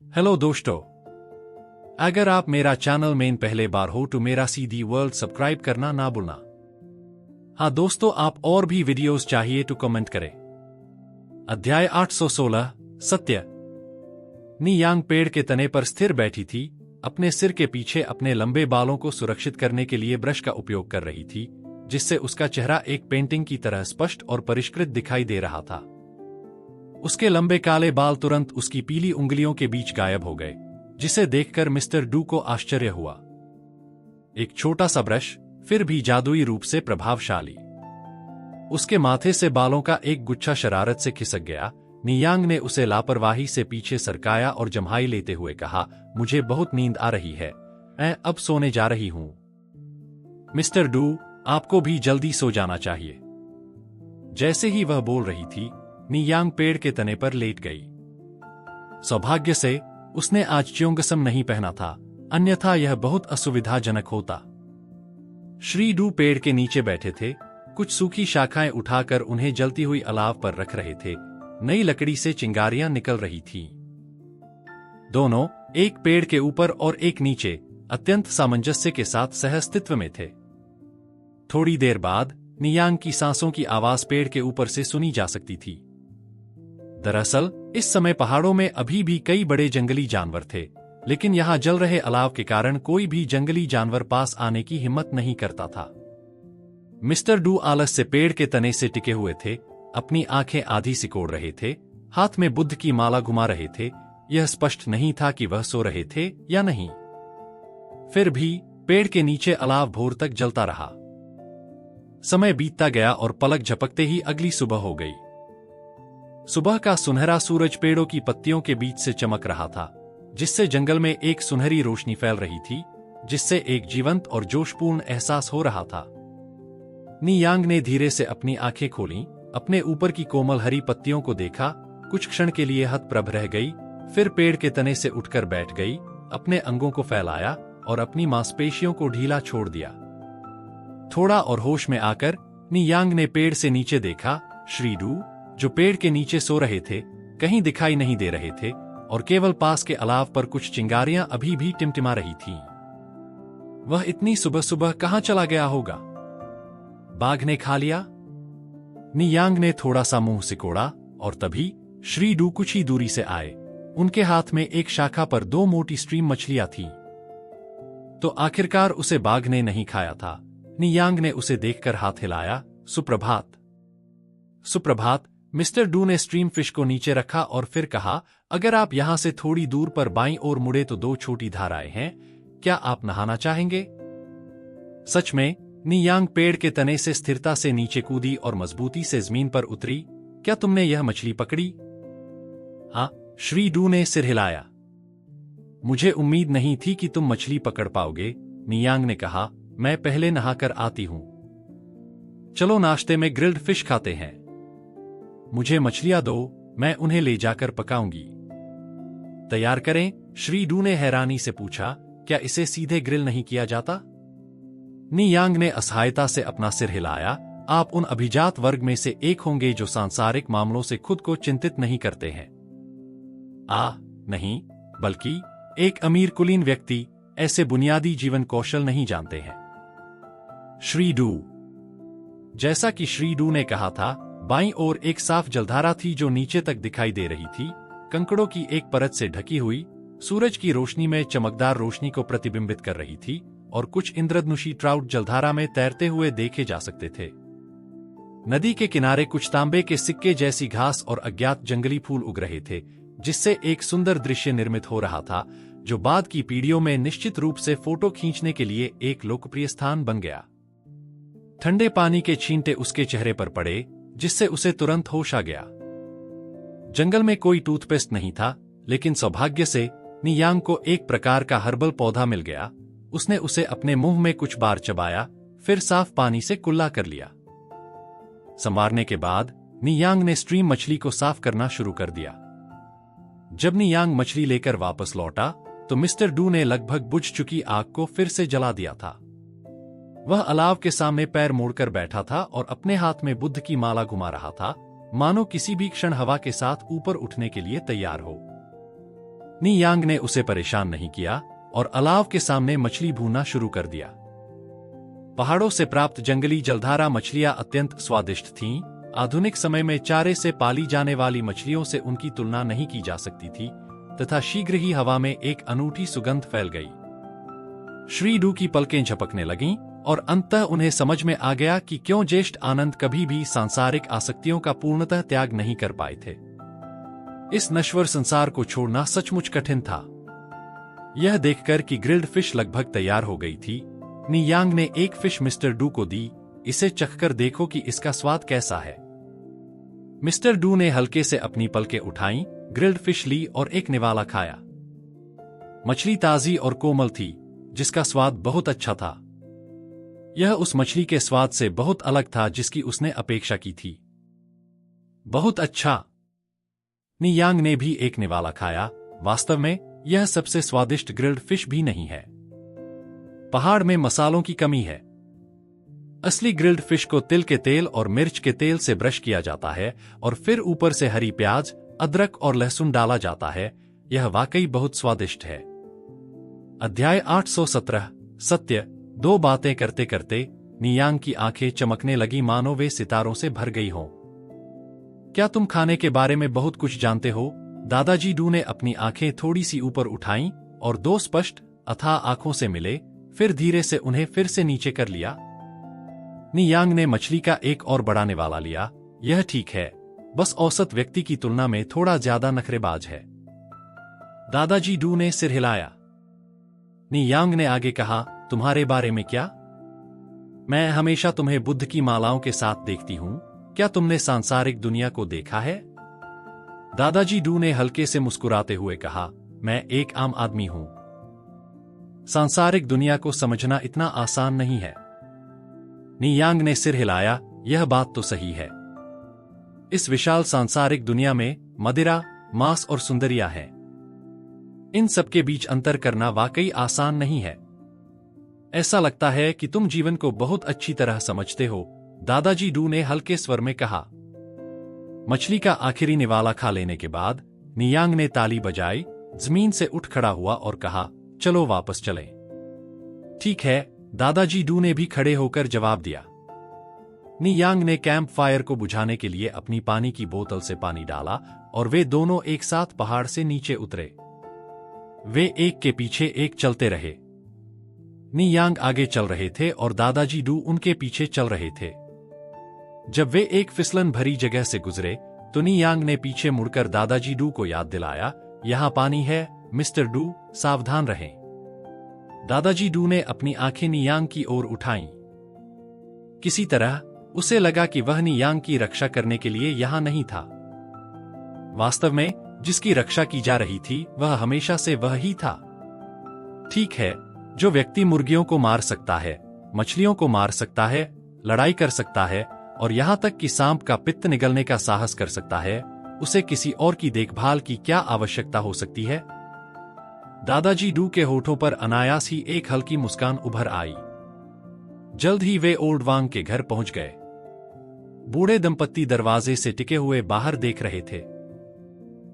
Hello दोस्तों, अगर आप मेरा चैनल में पहले बार हो तो मेरा सीधी वर्ल्ड सब्सक्राइब करना ना भूलना। हाँ दोस्तों, आप और भी वीडियोस चाहिए तो कमेंट करें। अध्याय 816 सत्य। नी यांग पेड़ के तने पर स्थिर बैठी थी, अपने सिर के पीछे अपने लंबे बालों को सुरक्षित करने के लिए ब्रश का उपयोग कर रही थी, जिससे उसका चेहरा एक पेंटिंग की तरह स्पष्ट और परिष्कृत दिखाई दे रहा था। उसके लंबे काले बाल तुरंत उसकी पीली उंगलियों के बीच गायब हो गए, जिसे देखकर मिस्टर डू को आश्चर्य हुआ। एक छोटा सा ब्रश, फिर भी जादुई रूप से प्रभावशाली। उसके माथे से बालों का एक गुच्छा शरारत से खिसक गया। नी यांग ने उसे लापरवाही से पीछे सरकाया और जम्हाई लेते हुए कहा, मुझे बहुत नींद आ रही है, मैं अब सोने जा रही हूं। मिस्टर डू, आपको भी जल्दी सो जाना चाहिए। जैसे ही वह बोल रही थी, नी यांग पेड़ के तने पर लेट गई। सौभाग्य से उसने आज च्योंगसम नहीं पहना था, अन्यथा यह बहुत असुविधाजनक होता। श्री डू पेड़ के नीचे बैठे थे, कुछ सूखी शाखाएं उठाकर उन्हें जलती हुई अलाव पर रख रहे थे। नई लकड़ी से चिंगारियां निकल रही थीं। दोनों, एक पेड़ के ऊपर और एक नीचे, अत्यंत सामंजस्य के साथ सहअस्तित्व में थे। थोड़ी देर बाद नी यांग की सांसों की आवाज पेड़ के ऊपर से सुनी जा सकती थी। दरअसल इस समय पहाड़ों में अभी भी कई बड़े जंगली जानवर थे, लेकिन यहां जल रहे अलाव के कारण कोई भी जंगली जानवर पास आने की हिम्मत नहीं करता था। मिस्टर डू आलस से पेड़ के तने से टिके हुए थे, अपनी आंखें आधी सिकोड़ रहे थे, हाथ में बुद्ध की माला घुमा रहे थे। यह स्पष्ट नहीं था कि वह सो रहे थे या नहीं। फिर भी पेड़ के नीचे अलाव भोर तक जलता रहा। समय बीतता गया और पलक झपकते ही अगली सुबह हो गई। सुबह का सुनहरा सूरज पेड़ों की पत्तियों के बीच से चमक रहा था, जिससे जंगल में एक सुनहरी रोशनी फैल रही थी, जिससे एक जीवंत और जोशपूर्ण एहसास हो रहा था। नी यांग ने धीरे से अपनी आंखें खोलीं, अपने ऊपर की कोमल हरी पत्तियों को देखा, कुछ क्षण के लिए हतप्रभ रह गई, फिर पेड़ के तने से उठकर बैठ गई, अपने अंगों को फैलाया और अपनी मांसपेशियों को ढीला छोड़ दिया। थोड़ा और होश में आकर नी यांग ने पेड़ से नीचे देखा। श्री डू, जो पेड़ के नीचे सो रहे थे, कहीं दिखाई नहीं दे रहे थे और केवल पास के अलाव पर कुछ चिंगारियां अभी भी टिमटिमा रही थीं। वह इतनी सुबह सुबह कहां चला गया होगा? बाघ ने खा लिया? नी यांग ने थोड़ा सा मुंह सिकोड़ा और तभी श्री डू कुछ ही दूरी से आए। उनके हाथ में एक शाखा पर दो मोटी स्ट्रीम मछलियां थीं। तो आखिरकार उसे बाघ ने नहीं खाया था। नी यांग ने उसे देखकर हाथ हिलाया। सुप्रभात। सुप्रभात। मिस्टर डू ने स्ट्रीम फिश को नीचे रखा और फिर कहा, अगर आप यहां से थोड़ी दूर पर बाईं ओर मुड़े तो दो छोटी धाराएं हैं, क्या आप नहाना चाहेंगे? सच में? नी यांग पेड़ के तने से स्थिरता से नीचे कूदी और मजबूती से जमीन पर उतरी। क्या तुमने यह मछली पकड़ी? हाँ, श्री डू ने सिर हिलाया। मुझे उम्मीद नहीं थी कि तुम मछली पकड़ पाओगे, नी यांग ने कहा। मैं पहले नहाकर आती हूं। चलो नाश्ते में ग्रिल्ड फिश खाते हैं। मुझे मछलियां दो, मैं उन्हें ले जाकर पकाऊंगी। तैयार करें? श्री डू ने हैरानी से पूछा, क्या इसे सीधे ग्रिल नहीं किया जाता? नी यांग ने असहायता से अपना सिर हिलाया। आप उन अभिजात वर्ग में से एक होंगे जो सांसारिक मामलों से खुद को चिंतित नहीं करते हैं। नहीं, बल्कि एक अमीर कुलीन व्यक्ति ऐसे बुनियादी जीवन कौशल नहीं जानते हैं। श्री डू। जैसा कि श्री डू ने कहा था, बाईं ओर एक साफ जलधारा थी जो नीचे तक दिखाई दे रही थी, कंकड़ों की एक परत से ढकी हुई, सूरज की रोशनी में चमकदार रोशनी को प्रतिबिंबित कर रही थी और कुछ इंद्रधनुषी ट्राउट जलधारा में तैरते हुए देखे जा सकते थे। नदी के किनारे कुछ तांबे के सिक्के जैसी घास और अज्ञात जंगली फूल उग रहे थे, जिससे एक सुंदर दृश्य निर्मित हो रहा था, जो बाद की पीढ़ियों में निश्चित रूप से फोटो खींचने के लिए एक लोकप्रिय स्थान बन गया। ठंडे पानी के छींटे उसके चेहरे पर पड़े, जिससे उसे तुरंत होश आ गया। जंगल में कोई टूथपेस्ट नहीं था, लेकिन सौभाग्य से नी यांग को एक प्रकार का हर्बल पौधा मिल गया। उसने उसे अपने मुंह में कुछ बार चबाया, फिर साफ पानी से कुल्ला कर लिया। संवारने के बाद नी यांग ने स्ट्रीम मछली को साफ करना शुरू कर दिया। जब नी यांग मछली लेकर वापस लौटा, तो मिस्टर डू ने लगभग बुझ चुकी आग को फिर से जला दिया था। वह अलाव के सामने पैर मोड़कर बैठा था और अपने हाथ में बुद्ध की माला घुमा रहा था, मानो किसी भी क्षण हवा के साथ ऊपर उठने के लिए तैयार हो। नी यांग ने उसे परेशान नहीं किया और अलाव के सामने मछली भूनना शुरू कर दिया। पहाड़ों से प्राप्त जंगली जलधारा मछलियां अत्यंत स्वादिष्ट थीं। आधुनिक समय में चारे से पाली जाने वाली मछलियों से उनकी तुलना नहीं की जा सकती थी तथा शीघ्र ही हवा में एक अनूठी सुगंध फैल गई। श्री डू की पलकें झपकने लगीं और अंततः उन्हें समझ में आ गया कि क्यों ज्येष्ठ आनंद कभी भी सांसारिक आसक्तियों का पूर्णतः त्याग नहीं कर पाए थे। इस नश्वर संसार को छोड़ना सचमुच कठिन था। यह देखकर कि ग्रिल्ड फिश लगभग तैयार हो गई थी, नी यांग ने एक फिश मिस्टर डू को दी। इसे चखकर देखो कि इसका स्वाद कैसा है। मिस्टर डू ने हल्के से अपनी पलकें उठाईं, ग्रिल्ड फिश ली और एक निवाला खाया। मछली ताजी और कोमल थी, जिसका स्वाद बहुत अच्छा था। यह उस मछली के स्वाद से बहुत अलग था जिसकी उसने अपेक्षा की थी। बहुत अच्छा। नी यांग ने भी एक निवाला खाया। वास्तव में यह सबसे स्वादिष्ट ग्रिल्ड फिश भी नहीं है। पहाड़ में मसालों की कमी है। असली ग्रिल्ड फिश को तिल के तेल और मिर्च के तेल से ब्रश किया जाता है और फिर ऊपर से हरी प्याज, अदरक और लहसुन डाला जाता है। यह वाकई बहुत स्वादिष्ट है। अध्याय 817 सत्य। दो बातें करते करते नी यांग की आंखें चमकने लगी मानो वे सितारों से भर गई हों। क्या तुम खाने के बारे में बहुत कुछ जानते हो? दादाजी डू ने अपनी आंखें थोड़ी सी ऊपर उठाईं और दो स्पष्ट अथाह आंखों से मिले, फिर धीरे से उन्हें फिर से नीचे कर लिया। नी यांग ने मछली का एक और बड़ा निवाला लिया। यह ठीक है, बस औसत व्यक्ति की तुलना में थोड़ा ज्यादा नखरेबाज है। दादाजी डू ने सिर हिलाया। नी यांग ने आगे कहा, तुम्हारे बारे में क्या? मैं हमेशा तुम्हें बुद्ध की मालाओं के साथ देखती हूं। क्या तुमने सांसारिक दुनिया को देखा है? दादाजी डू ने हल्के से मुस्कुराते हुए कहा, मैं एक आम आदमी हूं। सांसारिक दुनिया को समझना इतना आसान नहीं है। नी यांग ने सिर हिलाया। यह बात तो सही है। इस विशाल सांसारिक दुनिया में मदिरा, मांस और सुंदरियां हैं। इन सबके बीच अंतर करना वाकई आसान नहीं है। ऐसा लगता है कि तुम जीवन को बहुत अच्छी तरह समझते हो, दादाजी डू ने हल्के स्वर में कहा। मछली का आखिरी निवाला खा लेने के बाद नी यांग ने ताली बजाई, जमीन से उठ खड़ा हुआ और कहा, चलो वापस चलें। ठीक है, दादाजी डू ने भी खड़े होकर जवाब दिया। नी यांग ने कैंप फायर को बुझाने के लिए अपनी पानी की बोतल से पानी डाला और वे दोनों एक साथ पहाड़ से नीचे उतरे। वे एक के पीछे एक चलते रहे। नी यांग आगे चल रहे थे और दादाजी डू उनके पीछे चल रहे थे। जब वे एक फिसलन भरी जगह से गुजरे तो नी यांग ने पीछे मुड़कर दादाजी डू को याद दिलाया, यहां पानी है, मिस्टर डू, सावधान रहें। दादाजी डू ने अपनी आंखें नी यांग की ओर उठाईं। किसी तरह उसे लगा कि वह नी यांग की रक्षा करने के लिए यहां नहीं था। वास्तव में जिसकी रक्षा की जा रही थी वह हमेशा से वह ही था। ठीक है, जो व्यक्ति मुर्गियों को मार सकता है, मछलियों को मार सकता है, लड़ाई कर सकता है और यहां तक कि सांप का पित्त निगलने का साहस कर सकता है, उसे किसी और की देखभाल की क्या आवश्यकता हो सकती है? दादाजी डू के होठों पर अनायास ही एक हल्की मुस्कान उभर आई। जल्द ही वे ओल्ड वांग के घर पहुंच गए। बूढ़े दंपत्ति दरवाजे से टिके हुए बाहर देख रहे थे।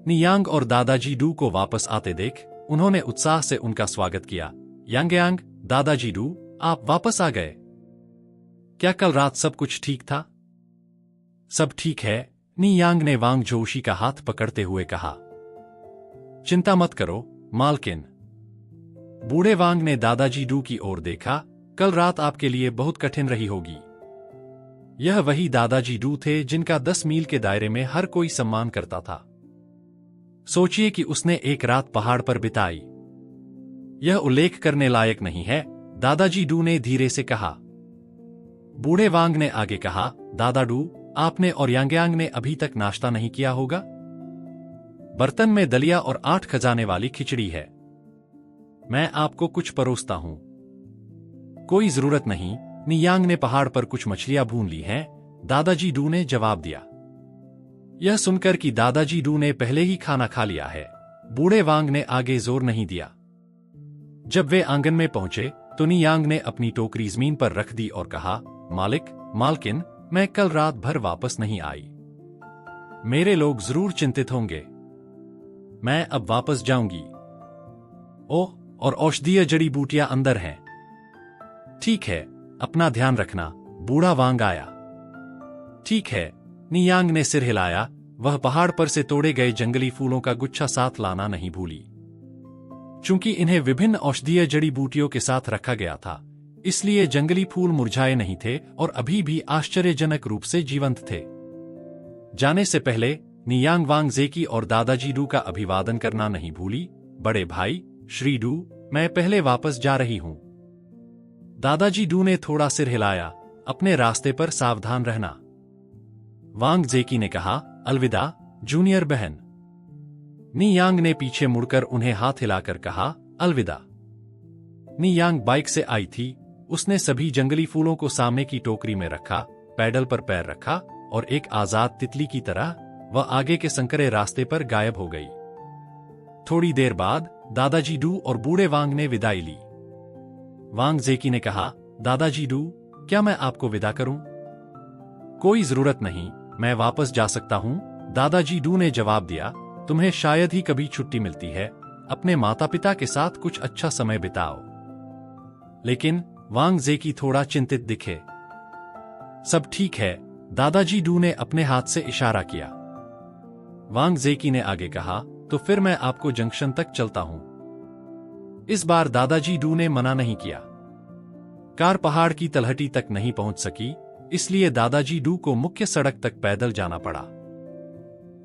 नी यांग और दादाजी डू को वापस आते देख उन्होंने उत्साह से उनका स्वागत किया। यांग, दादाजी डू, आप वापस आ गए। क्या कल रात सब कुछ ठीक था? सब ठीक है, नी यांग ने वांग जोशी का हाथ पकड़ते हुए कहा। चिंता मत करो मालकिन। बूढ़े वांग ने दादाजी डू की ओर देखा। कल रात आपके लिए बहुत कठिन रही होगी। यह वही दादाजी डू थे जिनका 10 मील के दायरे में हर कोई सम्मान करता था। सोचिए कि उसने एक रात पहाड़ पर बिताई। यह उल्लेख करने लायक नहीं है, दादाजी डू ने धीरे से कहा। बूढ़े वांग ने आगे कहा, दादा डू, आपने और यांग्यांग ने अभी तक नाश्ता नहीं किया होगा। बर्तन में दलिया और 8 खजाने वाली खिचड़ी है। मैं आपको कुछ परोसता हूं। कोई जरूरत नहीं, नी यांग ने पहाड़ पर कुछ मछलियां भून ली हैं, दादाजी डू ने जवाब दिया। यह सुनकर कि दादाजी डू ने पहले ही खाना खा लिया है, बूढ़े वांग ने आगे जोर नहीं दिया। जब वे आंगन में पहुंचे तो नी यांग ने अपनी टोकरी जमीन पर रख दी और कहा, मालकिन, मैं कल रात भर वापस नहीं आई। मेरे लोग जरूर चिंतित होंगे। मैं अब वापस जाऊंगी। ओह, और औषधीय जड़ी बूटियां अंदर हैं। ठीक है, अपना ध्यान रखना। बूढ़ा वांग आया। ठीक है, नियांग ने सिर हिलाया। वह पहाड़ पर से तोड़े गए जंगली फूलों का गुच्छा साथ लाना नहीं भूली। चूंकि इन्हें विभिन्न औषधीय जड़ी बूटियों के साथ रखा गया था, इसलिए जंगली फूल मुरझाए नहीं थे और अभी भी आश्चर्यजनक रूप से जीवंत थे। जाने से पहले नियांग वांग जेकी और दादाजी डू का अभिवादन करना नहीं भूली। बड़े भाई श्री डू, मैं पहले वापस जा रही हूं। दादाजी डू ने थोड़ा सिर हिलाया। अपने रास्ते पर सावधान रहना। वांग जेकी ने कहा, अलविदा जूनियर बहन। नियांग ने पीछे मुड़कर उन्हें हाथ हिलाकर कहा, अलविदा। नियांग बाइक से आई थी। उसने सभी जंगली फूलों को सामने की टोकरी में रखा, पैडल पर पैर रखा और एक आजाद तितली की तरह वह आगे के संकरे रास्ते पर गायब हो गई। थोड़ी देर बाद दादाजी डू और बूढ़े वांग ने विदाई ली। वांग जेकी ने कहा, दादाजी डू, क्या मैं आपको विदा करूं? कोई जरूरत नहीं, मैं वापस जा सकता हूं। दादाजी डू ने जवाब दिया, तुम्हें शायद ही कभी छुट्टी मिलती है। अपने माता पिता के साथ कुछ अच्छा समय बिताओ। लेकिन वांग जेकी थोड़ा चिंतित दिखे। सब ठीक है, दादाजी डू ने अपने हाथ से इशारा किया। वांग जेकी ने आगे कहा, तो फिर मैं आपको जंक्शन तक चलता हूं। इस बार दादाजी डू ने मना नहीं किया। कार पहाड़ की तलहटी तक नहीं पहुंच सकी, इसलिए दादाजी डू को मुख्य सड़क तक पैदल जाना पड़ा।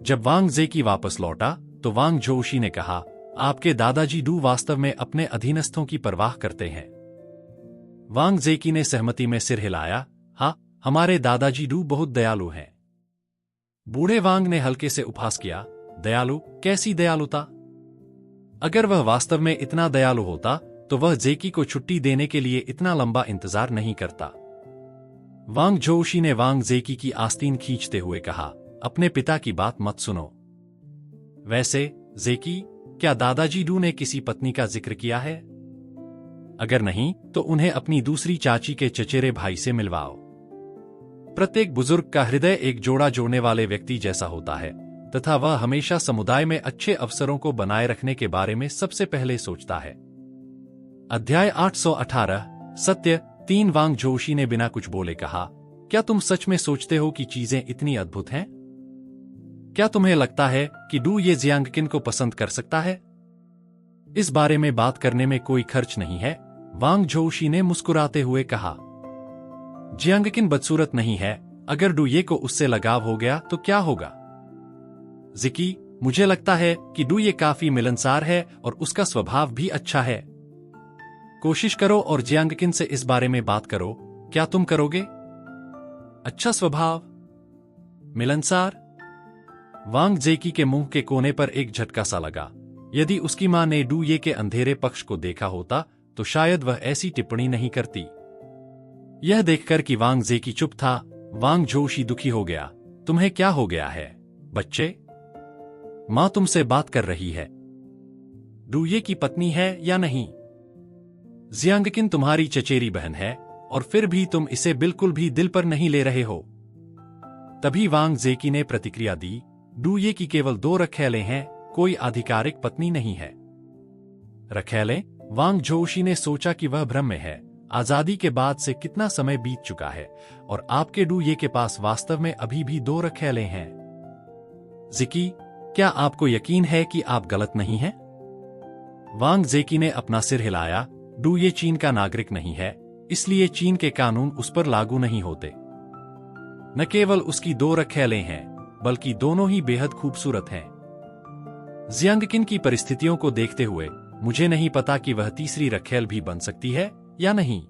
जब वांग जेकी वापस लौटा तो वांग जोशी ने कहा, आपके दादाजी डू वास्तव में अपने अधीनस्थों की परवाह करते हैं। वांग जेकी ने सहमति में सिर हिलाया, हाँ, हमारे दादाजी डू बहुत दयालु हैं। बूढ़े वांग ने हल्के से उपहास किया, दयालु? कैसी दयालुता? अगर वह वास्तव में इतना दयालु होता तो वह जेकी को छुट्टी देने के लिए इतना लंबा इंतजार नहीं करता। वांग जोशी ने वांग जेकी की आस्तीन खींचते हुए कहा, अपने पिता की बात मत सुनो। वैसे जेकी, क्या दादाजी डू ने किसी पत्नी का जिक्र किया है? अगर नहीं तो उन्हें अपनी दूसरी चाची के चचेरे भाई से मिलवाओ। प्रत्येक बुजुर्ग का हृदय एक जोड़ा जोड़ने वाले व्यक्ति जैसा होता है तथा वह हमेशा समुदाय में अच्छे अवसरों को बनाए रखने के बारे में सबसे पहले सोचता है। अध्याय 818 सत्य 3 वांग जोशी ने बिना कुछ बोले कहा, क्या तुम सच में सोचते हो कि चीजें इतनी अद्भुत हैं? क्या तुम्हें लगता है कि डू ये जियांगकिन को पसंद कर सकता है? इस बारे में बात करने में कोई खर्च नहीं है, वांग जोशी ने मुस्कुराते हुए कहा। जियांगकिन बदसूरत नहीं है, अगर डूये को उससे लगाव हो गया तो क्या होगा? जिकी, मुझे लगता है कि डूये काफी मिलनसार है और उसका स्वभाव भी अच्छा है। कोशिश करो और जियांगकिन से इस बारे में बात करो। क्या तुम करोगे? अच्छा स्वभाव, मिलनसार? वांग जेकी के मुंह के कोने पर एक झटका सा लगा। यदि उसकी मां ने डूये के अंधेरे पक्ष को देखा होता तो शायद वह ऐसी टिप्पणी नहीं करती। यह देखकर कि वांग जेकी चुप था, वांग जोशी दुखी हो गया। तुम्हें क्या हो गया है, बच्चे? मां तुमसे बात कर रही है। डूये की पत्नी है या नहीं? जियांगकिन तुम्हारी चचेरी बहन है और फिर भी तुम इसे बिल्कुल भी दिल पर नहीं ले रहे हो। तभी वांग जेकी ने प्रतिक्रिया दी, डूये की केवल 2 रखैले हैं, कोई आधिकारिक पत्नी नहीं है। रखैले? वांग जोशी ने सोचा कि वह भ्रम में है। आजादी के बाद से कितना समय बीत चुका है और आपके डूये के पास वास्तव में अभी भी 2 रखैले हैं। जिकी, क्या आपको यकीन है कि आप गलत नहीं हैं? वांग जेकी ने अपना सिर हिलाया। डूये चीन का नागरिक नहीं है, इसलिए चीन के कानून उस पर लागू नहीं होते। न केवल उसकी 2 रखैले हैं, बल्कि दोनों ही बेहद खूबसूरत हैं। जियांगकिन की परिस्थितियों को देखते हुए मुझे नहीं पता कि वह तीसरी रखैल भी बन सकती है या नहीं।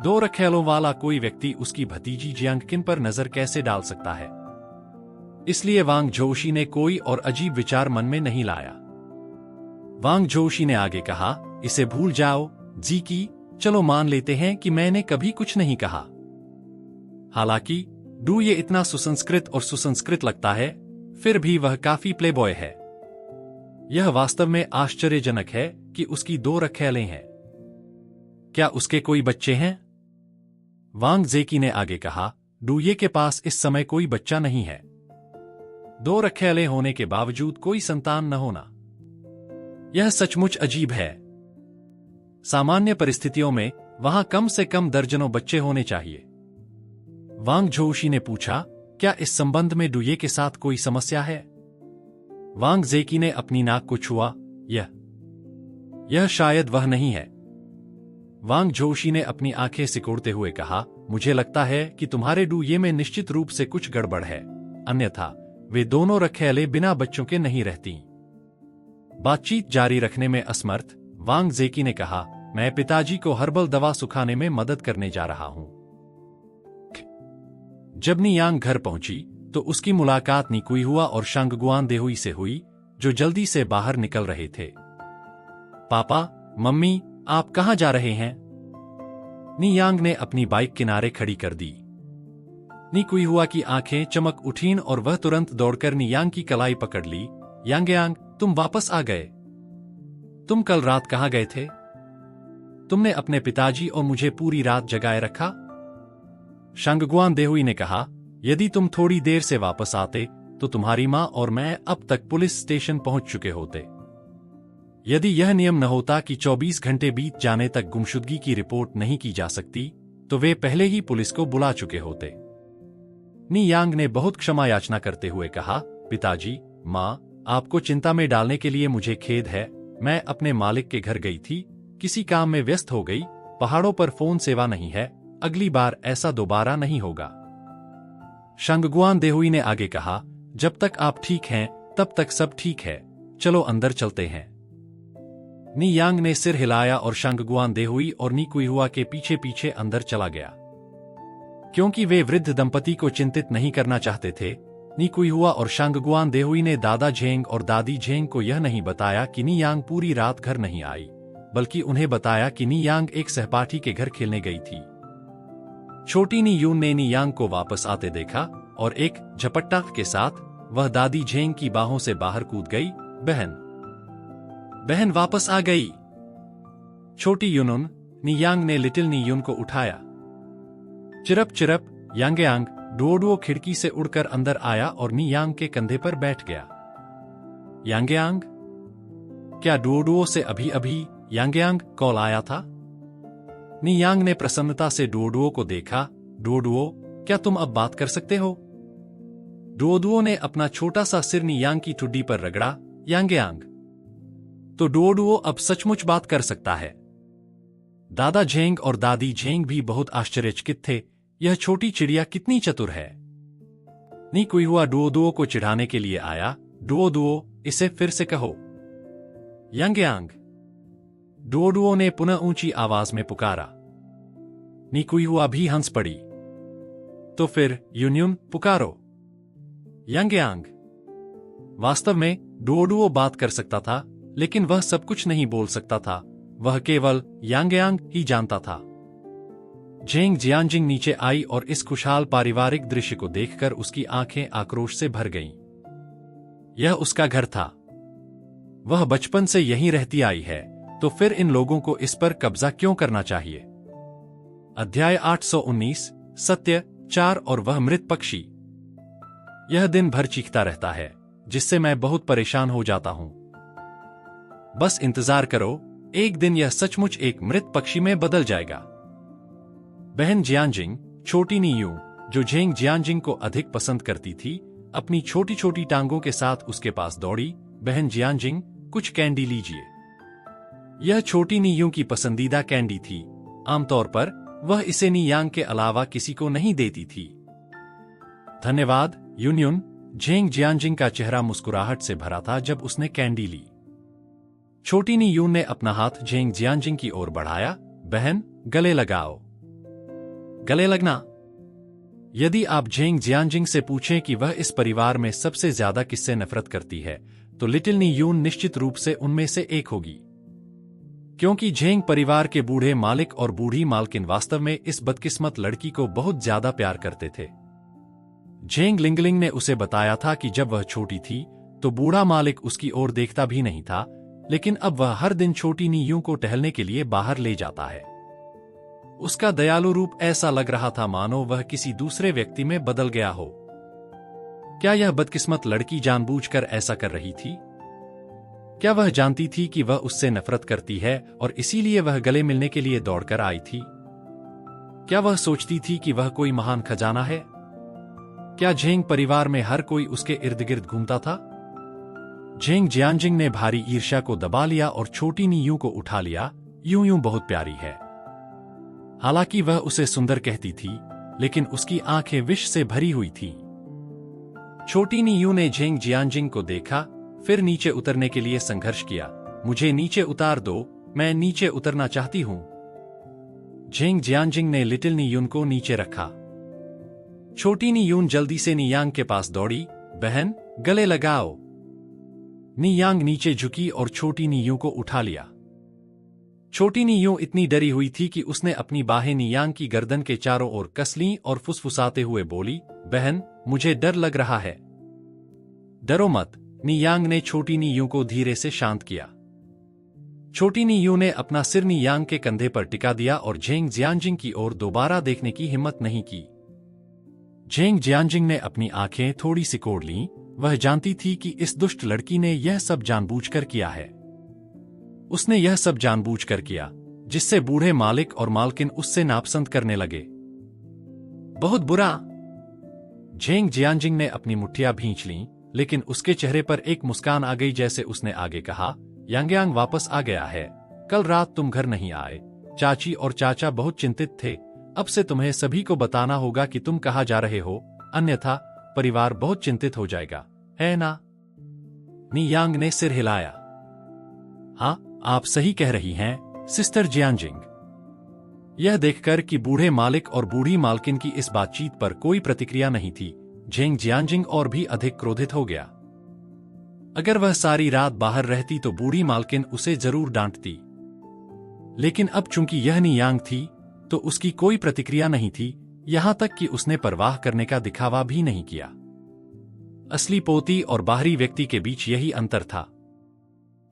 2 रखैलों वाला कोई व्यक्ति उसकी भतीजी जियांगकिन पर नजर कैसे डाल सकता है? इसलिए वांग जोशी ने कोई और अजीब विचार मन में नहीं लाया। वांग जोशी ने आगे कहा, इसे भूल जाओ जीकी, चलो मान लेते हैं कि मैंने कभी कुछ नहीं कहा। हालांकि डू ये इतना सुसंस्कृत और सुसंस्कृत लगता है, फिर भी वह काफी प्लेबॉय है। यह वास्तव में आश्चर्यजनक है कि उसकी 2 रखैले हैं। क्या उसके कोई बच्चे हैं? वांग जेकी ने आगे कहा, डूये के पास इस समय कोई बच्चा नहीं है। 2 रखैले होने के बावजूद कोई संतान न होना। यह सचमुच अजीब है। सामान्य परिस्थितियों में वहां कम से कम दर्जनों बच्चे होने चाहिए। वांग झोउशी ने पूछा, क्या इस संबंध में डुये के साथ कोई समस्या है? वांग जेकी ने अपनी नाक को छुआ। यह शायद वह नहीं है। वांग झोउशी ने अपनी आंखें सिकोड़ते हुए कहा, मुझे लगता है कि तुम्हारे डुये में निश्चित रूप से कुछ गड़बड़ है, अन्यथा वे दोनों रखैले बिना बच्चों के नहीं रहती। बातचीत जारी रखने में असमर्थ वांग जेकी ने कहा, मैं पिताजी को हर्बल दवा सुखाने में मदद करने जा रहा हूं। जब नी यांग घर पहुंची तो उसकी मुलाकात नी कुई हुआ और शांगगुआन देहुई से हुई, जो जल्दी से बाहर निकल रहे थे। पापा, मम्मी, आप कहां जा रहे हैं? नी यांग ने अपनी बाइक किनारे खड़ी कर दी। नी कुई हुआ की आंखें चमक उठीं और वह तुरंत दौड़कर नी यांग की कलाई पकड़ ली। यांग, तुम वापस आ गए। तुम कल रात कहां गए थे? तुमने अपने पिताजी और मुझे पूरी रात जगाए रखा। शांगगुआन देहुई ने कहा, यदि तुम थोड़ी देर से वापस आते तो तुम्हारी मां और मैं अब तक पुलिस स्टेशन पहुंच चुके होते। यदि यह नियम न होता कि 24 घंटे बीत जाने तक गुमशुदगी की रिपोर्ट नहीं की जा सकती, तो वे पहले ही पुलिस को बुला चुके होते। नी यांग ने बहुत क्षमा याचना करते हुए कहा, पिताजी, मां, आपको चिंता में डालने के लिए मुझे खेद है। मैं अपने मालिक के घर गई थी, किसी काम में व्यस्त हो गई। पहाड़ों पर फोन सेवा नहीं है, अगली बार ऐसा दोबारा नहीं होगा। शांगगुआन देहुई ने आगे कहा, जब तक आप ठीक हैं तब तक सब ठीक है, चलो अंदर चलते हैं। नी यांग ने सिर हिलाया और शांगगुआन देहुई और नी कुई हुआ के पीछे पीछे अंदर चला गया। क्योंकि वे वृद्ध दंपति को चिंतित नहीं करना चाहते थे, नी कुई हुआ और शांगगुआन देहुई ने दादा झेंग और दादी झेंग को यह नहीं बताया कि नी यांग पूरी रात घर नहीं आई, बल्कि उन्हें बताया कि नी यांग एक सहपाठी के घर खेलने गई थी। छोटी नी यून ने नी यांग को वापस आते देखा और एक झपट्टा के साथ वह दादी झेंग की बाहों से बाहर कूद गई। बहन वापस आ गई। छोटी यूनुन, नी यांग ने लिटिल नी यून को उठाया। चिरप चिरप, यांग डुओडुओ खिड़की से उड़कर अंदर आया और नी यांग के कंधे पर बैठ गया। यांग, क्या डुओडुओ से अभी अभी यांग कॉल आया था? नी यांग ने प्रसन्नता से डुओडुओ को देखा। डुओडुओ, क्या तुम अब बात कर सकते हो? डुओडुओ ने अपना छोटा सा सिर नी यांग की ठुड्डी पर रगड़ा। यांग, तो डुओडुओ अब सचमुच बात कर सकता है। दादा झेंग और दादी झेंग भी बहुत आश्चर्यचकित थे। यह छोटी चिड़िया कितनी चतुर है। नी कुई हुआ डुओडुओ को चिढ़ाने के लिए आया। डुओडुओ, इसे फिर से कहो। यांग, डुओडुओ ने पुनः ऊंची आवाज में पुकारा। नी कुई हुआ भी हंस पड़ी। तो फिर यून पुकारो। यांग, वास्तव में डुओडुओ बात कर सकता था, लेकिन वह सब कुछ नहीं बोल सकता था। वह केवल यांग ही जानता था। झेंग जियांजिंग नीचे आई और इस खुशहाल पारिवारिक दृश्य को देखकर उसकी आंखें आक्रोश से भर गईं। यह उसका घर था। वह बचपन से यहीं रहती आई है, तो फिर इन लोगों को इस पर कब्जा क्यों करना चाहिए? अध्याय 819, सत्य 4 और वह मृत पक्षी। यह दिन भर चीखता रहता है, जिससे मैं बहुत परेशान हो जाता हूं। बस इंतजार करो, एक दिन यह सचमुच एक मृत पक्षी में बदल जाएगा। बहन जियांजिंग, छोटी नी यू, जो झेंग जियांजिंग को अधिक पसंद करती थी, अपनी छोटी छोटी टांगों के साथ उसके पास दौड़ी। बहन जियांजिंग, कुछ कैंडी लीजिए। यह छोटी नी यू की पसंदीदा कैंडी थी। आमतौर पर वह इसे नी यांग के अलावा किसी को नहीं देती थी। धन्यवाद यून। झेंग जियांजिंग का चेहरा मुस्कुराहट से भरा था जब उसने कैंडी ली। छोटी नी यून ने अपना हाथ झेंग जियांजिंग की ओर बढ़ाया। बहन, गले लगाओ। गले लगना? यदि आप झेंग जियांजिंग से पूछें कि वह इस परिवार में सबसे ज्यादा किससे नफरत करती है, तो लिटिल नी यून निश्चित रूप से उनमें से एक होगी। क्योंकि झेंग परिवार के बूढ़े मालिक और बूढ़ी मालकिन वास्तव में इस बदकिस्मत लड़की को बहुत ज्यादा प्यार करते थे। झेंग लिंगलिंग ने उसे बताया था कि जब वह छोटी थी तो बूढ़ा मालिक उसकी ओर देखता भी नहीं था, लेकिन अब वह हर दिन छोटी नी यूं को टहलने के लिए बाहर ले जाता है। उसका दयालु रूप ऐसा लग रहा था मानो वह किसी दूसरे व्यक्ति में बदल गया हो। क्या यह बदकिस्मत लड़की जानबूझकर ऐसा कर रही थी? क्या वह जानती थी कि वह उससे नफरत करती है और इसीलिए वह गले मिलने के लिए दौड़कर आई थी? क्या वह सोचती थी कि वह कोई महान खजाना है? क्या झेंग परिवार में हर कोई उसके इर्द गिर्द घूमता था? झेंग जियांजिंग ने भारी ईर्ष्या को दबा लिया और छोटी नी यूं को उठा लिया। यूं यूं बहुत प्यारी है। हालांकि वह उसे सुंदर कहती थी, लेकिन उसकी आंखें विष से भरी हुई थीं। छोटी नी यूं ने झेंग जियांजिंग को देखा, फिर नीचे उतरने के लिए संघर्ष किया। मुझे नीचे उतार दो, मैं नीचे उतरना चाहती हूं। झेंग जियांजिंग ने लिटिल नी यून को नीचे रखा। छोटी नी यून जल्दी से नी यांग के पास दौड़ी। बहन, गले लगाओ। नी यांग नीचे झुकी और छोटी नी यूं को उठा लिया। छोटी नी यूं इतनी डरी हुई थी कि उसने अपनी बाहें नी यांग की गर्दन के चारों ओर कस लीं और फुसफुसाते हुए बोली, बहन, मुझे डर लग रहा है। डरो मत। नी यांग ने छोटी नी यूं को धीरे से शांत किया। छोटी नी यूं ने अपना सिर नी यांग के कंधे पर टिका दिया और झेंग जियांजिंग की ओर दोबारा देखने की हिम्मत नहीं की। झेंग जियांजिंग ने अपनी आंखें थोड़ी सिकोड़ लीं। वह जानती थी कि इस दुष्ट लड़की ने यह सब जानबूझकर किया है। उसने यह सब जानबूझकर किया, जिससे बूढ़े मालिक और मालकिन उससे नापसंद करने लगे। बहुत बुरा। झेंग जियांजिंग ने अपनी मुट्ठियां भींच लीं, लेकिन उसके चेहरे पर एक मुस्कान आ गई। जैसे उसने आगे कहा, यांगयांग वापस आ गया है। कल रात तुम घर नहीं आए। चाची और चाचा बहुत चिंतित थे। अब से तुम्हें सभी को बताना होगा कि तुम कहाँ जा रहे हो, अन्यथा परिवार बहुत चिंतित हो जाएगा, है ना? नी यांग ने सिर हिलाया। हाँ, आप सही कह रही हैं, सिस्टर जियांजिंग। यह देखकर कि बूढ़े मालिक और बूढ़ी मालकिन की इस बातचीत पर कोई प्रतिक्रिया नहीं थी, झेंग जियांजिंग और भी अधिक क्रोधित हो गया। अगर वह सारी रात बाहर रहती तो बूढ़ी मालकिन उसे जरूर डांटती, लेकिन अब चूंकि यह नी यांग थी तो उसकी कोई प्रतिक्रिया नहीं थी, यहां तक कि उसने परवाह करने का दिखावा भी नहीं किया। असली पोती और बाहरी व्यक्ति के बीच यही अंतर था।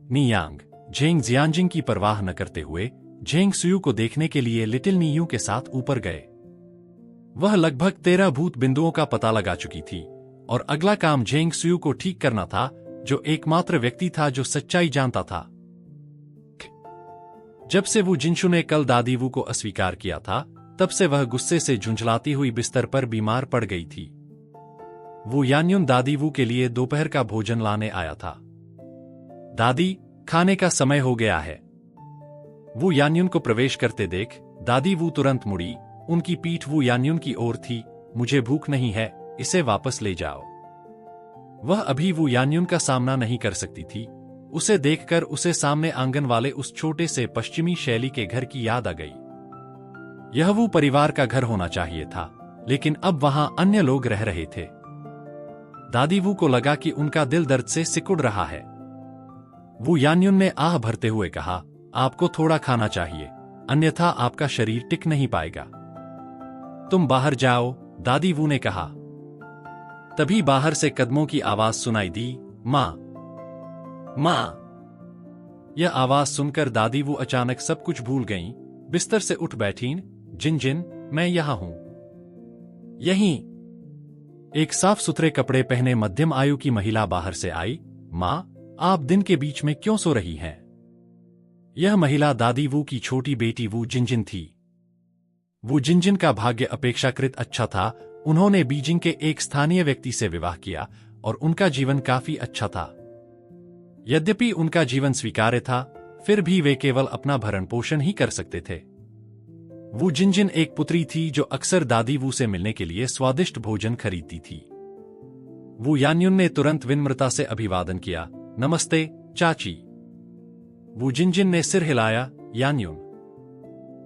नी यांग झेंग जियांजिंग की परवाह न करते हुए झेंग सुयू को देखने के लिए लिटिल नी यू के साथ ऊपर गए। वह लगभग 13 भूत बिंदुओं का पता लगा चुकी थी और अगला काम झेंग सुयू को ठीक करना था, जो एकमात्र व्यक्ति था जो सच्चाई जानता था। जब से वू जिनशु ने कल दादी वू को अस्वीकार किया था, तब से वह गुस्से से झुंझलाती हुई बिस्तर पर बीमार पड़ गई थी। वो यान्युन दादी वू के लिए दोपहर का भोजन लाने आया था। दादी, खाने का समय हो गया है। वो यान्युन को प्रवेश करते देख दादी वू तुरंत मुड़ी। उनकी पीठ वू यान्युन की ओर थी। मुझे भूख नहीं है, इसे वापस ले जाओ। वह अभी वू यान्युन का सामना नहीं कर सकती थी। उसे देखकर उसे सामने आंगन वाले उस छोटे से पश्चिमी शैली के घर की याद आ गई। यह वो परिवार का घर होना चाहिए था, लेकिन अब वहां अन्य लोग रह रहे थे। दादी वू को लगा कि उनका दिल दर्द से सिकुड़ रहा है। वू यान्युन ने आह भरते हुए कहा, आपको थोड़ा खाना चाहिए, अन्यथा आपका शरीर टिक नहीं पाएगा। तुम बाहर जाओ, दादी वू ने कहा। तभी बाहर से कदमों की आवाज सुनाई दी, मां, मां। यह आवाज सुनकर दादी वो अचानक सब कुछ भूल गईं, बिस्तर से उठ बैठीं। जिन जिन, मैं यहां हूं। यहीं। एक साफ सुथरे कपड़े पहने मध्यम आयु की महिला बाहर से आई। मां, आप दिन के बीच में क्यों सो रही हैं? यह महिला दादी वू की छोटी बेटी वू जिनजिन थी। वू जिनजिन का भाग्य अपेक्षाकृत अच्छा था। उन्होंने बीजिंग के एक स्थानीय व्यक्ति से विवाह किया और उनका जीवन काफी अच्छा था। यद्यपि उनका जीवन स्वीकार्य था, फिर भी वे केवल अपना भरण पोषण ही कर सकते थे। वू जिनजिन एक पुत्री थी जो अक्सर दादी वू से मिलने के लिए स्वादिष्ट भोजन खरीदती थी। वू यान्युन ने तुरंत विनम्रता से अभिवादन किया, नमस्ते चाची। वू जिनजिन ने सिर हिलाया, यान्युन।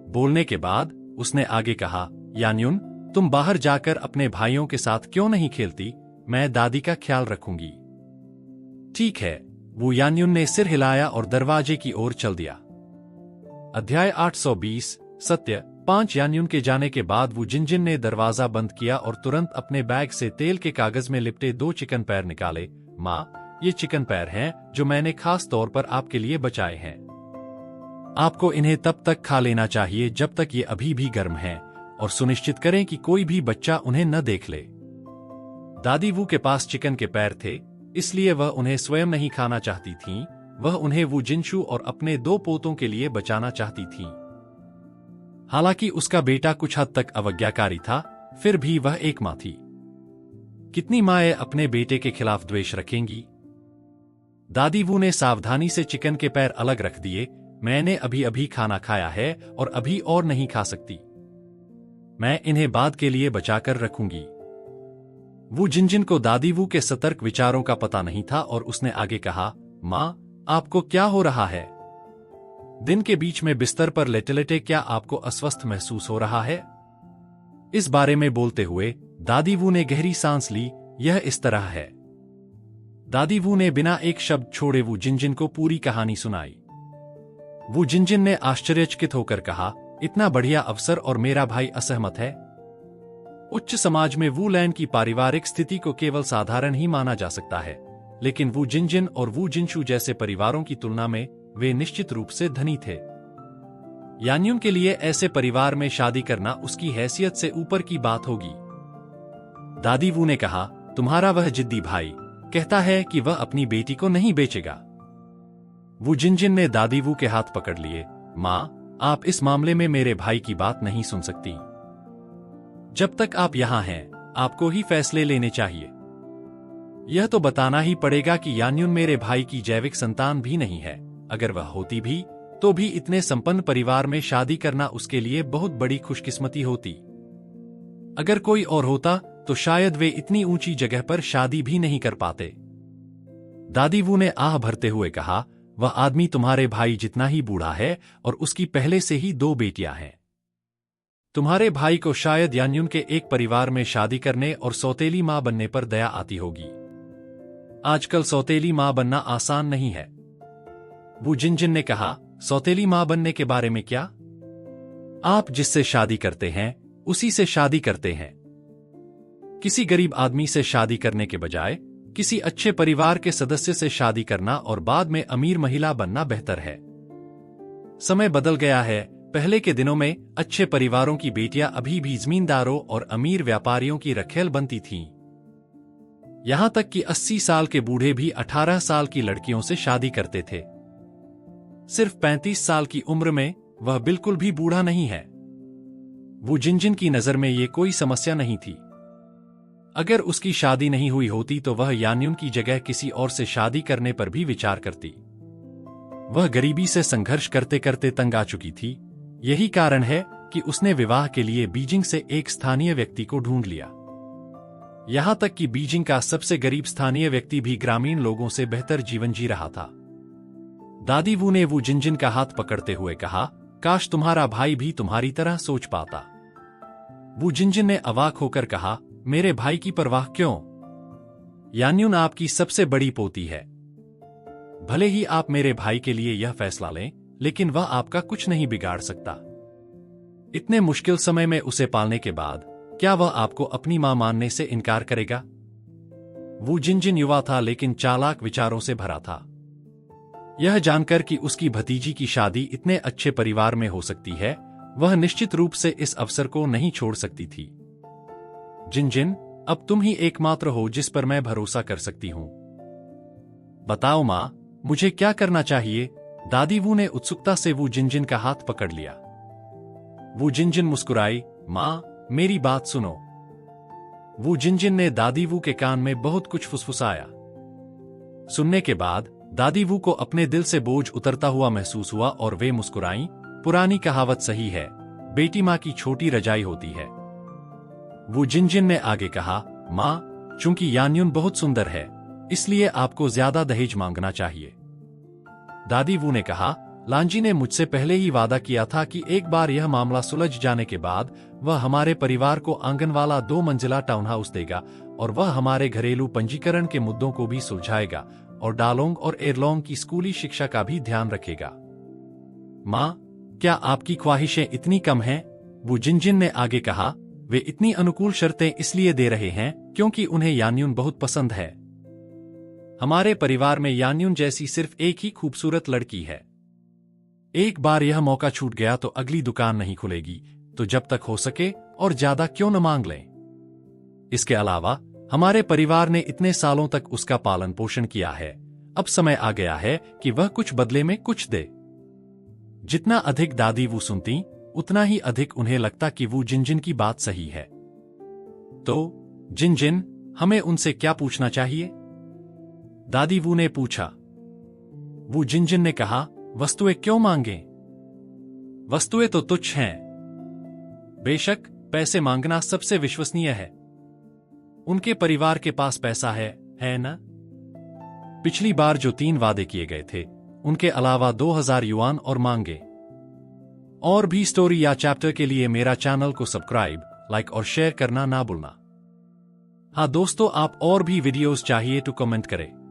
बोलने के बाद उसने आगे कहा, यान्युन, तुम बाहर जाकर अपने भाइयों के साथ क्यों नहीं खेलती? मैं दादी का ख्याल रखूंगी। ठीक है। वो यान्युन ने सिर हिलाया और दरवाजे की ओर चल दिया। अध्याय 820 सत्य 5। यान्युन के जाने के बाद वो जिनजिन ने दरवाजा बंद किया और तुरंत अपने बैग से तेल के कागज में लिपटे 2 चिकन पैर निकाले। मां, ये चिकन पैर हैं जो मैंने खास तौर पर आपके लिए बचाए हैं। आपको इन्हें तब तक खा लेना चाहिए जब तक ये अभी भी गर्म हैं, और सुनिश्चित करें कि कोई भी बच्चा उन्हें न देख ले। दादी वू के पास चिकन के पैर थे, इसलिए वह उन्हें स्वयं नहीं खाना चाहती थीं, वह उन्हें वू जिनशु और अपने 2 पोतों के लिए बचाना चाहती थी। हालांकि उसका बेटा कुछ हद तक अवज्ञाकारी था, फिर भी वह एक मां थी। कितनी माएं अपने बेटे के खिलाफ द्वेष रखेंगी? दादी वू ने सावधानी से चिकन के पैर अलग रख दिए। मैंने अभी अभी खाना खाया है और अभी और नहीं खा सकती। मैं इन्हें बाद के लिए बचाकर रखूंगी। वू जिनजिन को दादी वू के सतर्क विचारों का पता नहीं था और उसने आगे कहा, मां, आपको क्या हो रहा है? दिन के बीच में बिस्तर पर लेटे-लेटे क्या आपको अस्वस्थ महसूस हो रहा है? इस बारे में बोलते हुए दादी वू ने गहरी सांस ली। यह इस तरह है। दादी वू ने बिना एक शब्द छोड़े वू जिनजिन को पूरी कहानी सुनाई। वू जिनजिन ने आश्चर्यचकित होकर कहा, इतना बढ़िया अवसर और मेरा भाई असहमत है? उच्च समाज में वू लैंड की पारिवारिक स्थिति को केवल साधारण ही माना जा सकता है, लेकिन वू जिनजिन और वू जिनशु जैसे परिवारों की तुलना में वे निश्चित रूप से धनी थे। यान्युन के लिए ऐसे परिवार में शादी करना उसकी हैसियत से ऊपर की बात होगी। दादी वू ने कहा, तुम्हारा वह जिद्दी भाई कहता है कि वह अपनी बेटी को नहीं बेचेगा। वू जिनजिन ने दादी वू के हाथ पकड़ लिए। मां, आप इस मामले में मेरे भाई की बात नहीं सुन सकती। जब तक आप यहां हैं, आपको ही फैसले लेने चाहिए। यह तो बताना ही पड़ेगा कि यान्युन मेरे भाई की जैविक संतान भी नहीं है। अगर वह होती भी, तो भी इतने संपन्न परिवार में शादी करना उसके लिए बहुत बड़ी खुशकिस्मती होती। अगर कोई और होता, तो शायद वे इतनी ऊंची जगह पर शादी भी नहीं कर पाते। दादी वू ने आह भरते हुए कहा, वह आदमी तुम्हारे भाई जितना ही बूढ़ा है और उसकी पहले से ही 2 बेटियां हैं। तुम्हारे भाई को शायद यान्युन के एक परिवार में शादी करने और सौतेली मां बनने पर दया आती होगी। आजकल सौतेली मां बनना आसान नहीं है। वू जिनजिन ने कहा, सौतेली मां बनने के बारे में क्या? आप जिससे शादी करते हैं, उसी से शादी करते हैं। किसी गरीब आदमी से शादी करने के बजाय किसी अच्छे परिवार के सदस्य से शादी करना और बाद में अमीर महिला बनना बेहतर है। समय बदल गया है। पहले के दिनों में अच्छे परिवारों की बेटियां अभी भी जमींदारों और अमीर व्यापारियों की रखेल बनती थीं। यहां तक कि 80 साल के बूढ़े भी 18 साल की लड़कियों से शादी करते थे। सिर्फ 35 साल की उम्र में वह बिल्कुल भी बूढ़ा नहीं है। वू जिनजिन की नजर में ये कोई समस्या नहीं थी। अगर उसकी शादी नहीं हुई होती तो वह यान्युन की जगह किसी और से शादी करने पर भी विचार करती। वह गरीबी से संघर्ष करते करते तंग आ चुकी थी। यही कारण है कि उसने विवाह के लिए बीजिंग से एक स्थानीय व्यक्ति को ढूंढ लिया। यहां तक कि बीजिंग का सबसे गरीब स्थानीय व्यक्ति भी ग्रामीण लोगों से बेहतर जीवन जी रहा था। दादी वू ने वू जिनजिन का हाथ पकड़ते हुए कहा, काश तुम्हारा भाई भी तुम्हारी तरह सोच पाता। वू जिनजिन ने अवाक होकर कहा, मेरे भाई की परवाह क्यों? यान्युन आपकी सबसे बड़ी पोती है। भले ही आप मेरे भाई के लिए यह फैसला लें, लेकिन वह आपका कुछ नहीं बिगाड़ सकता। इतने मुश्किल समय में उसे पालने के बाद क्या वह आपको अपनी मां मानने से इनकार करेगा? वू जिनजिन युवा था लेकिन चालाक विचारों से भरा था। यह जानकर कि उसकी भतीजी की शादी इतने अच्छे परिवार में हो सकती है, वह निश्चित रूप से इस अवसर को नहीं छोड़ सकती थी। जिनजिन, अब तुम ही एकमात्र हो जिस पर मैं भरोसा कर सकती हूं। बताओ मां, मुझे क्या करना चाहिए? दादी वू ने उत्सुकता से वू जिनजिन का हाथ पकड़ लिया। वू जिनजिन मुस्कुराई, मां, मेरी बात सुनो। वू जिनजिन ने दादी वू के कान में बहुत कुछ फुसफुसाया। सुनने के बाद दादी वू को अपने दिल से बोझ उतरता हुआ महसूस हुआ और वे मुस्कुराईं। पुरानी कहावत सही है, बेटी मां की छोटी रजाई होती है। वू जिनजिन ने आगे कहा, मां, चूंकि यान्युन बहुत सुंदर है, इसलिए आपको ज्यादा दहेज मांगना चाहिए। दादी वू ने कहा, लांजी ने मुझसे पहले ही वादा किया था कि एक बार यह मामला सुलझ जाने के बाद वह हमारे परिवार को आंगन वाला 2 मंजिला टाउन हाउस देगा और वह हमारे घरेलू पंजीकरण के मुद्दों को भी सुलझाएगा और डालोंग और एरलोंग की स्कूली शिक्षा का भी ध्यान रखेगा। मां, क्या आपकी ख्वाहिशें इतनी कम हैं? वू जिनजिन ने आगे कहा, वे इतनी अनुकूल शर्तें इसलिए दे रहे हैं क्योंकि उन्हें यान्युन बहुत पसंद है। हमारे परिवार में यान्युन जैसी सिर्फ एक ही खूबसूरत लड़की है। एक बार यह मौका छूट गया तो अगली दुकान नहीं खुलेगी, तो जब तक हो सके और ज्यादा क्यों न मांग लें। इसके अलावा हमारे परिवार ने इतने सालों तक उसका पालन पोषण किया है। अब समय आ गया है कि वह कुछ बदले में कुछ दे। जितना अधिक दादी वो सुनती, उतना ही अधिक उन्हें लगता कि वो जिनजिन की बात सही है। तो जिनजिन, हमें उनसे क्या पूछना चाहिए? दादी वू ने पूछा। वो जिनजिन ने कहा, वस्तुएं क्यों मांगे? वस्तुएं तो तुच्छ हैं। बेशक, पैसे मांगना सबसे विश्वसनीय है। उनके परिवार के पास पैसा है ना? पिछली बार जो 3 वादे किए गए थे, उनके अलावा 2000 युआन और मांगे। और भी स्टोरी या चैप्टर के लिए मेरा चैनल को सब्सक्राइब, लाइक और शेयर करना ना भूलना। हाँ दोस्तों, आप और भी वीडियोस चाहिए तो कमेंट करें।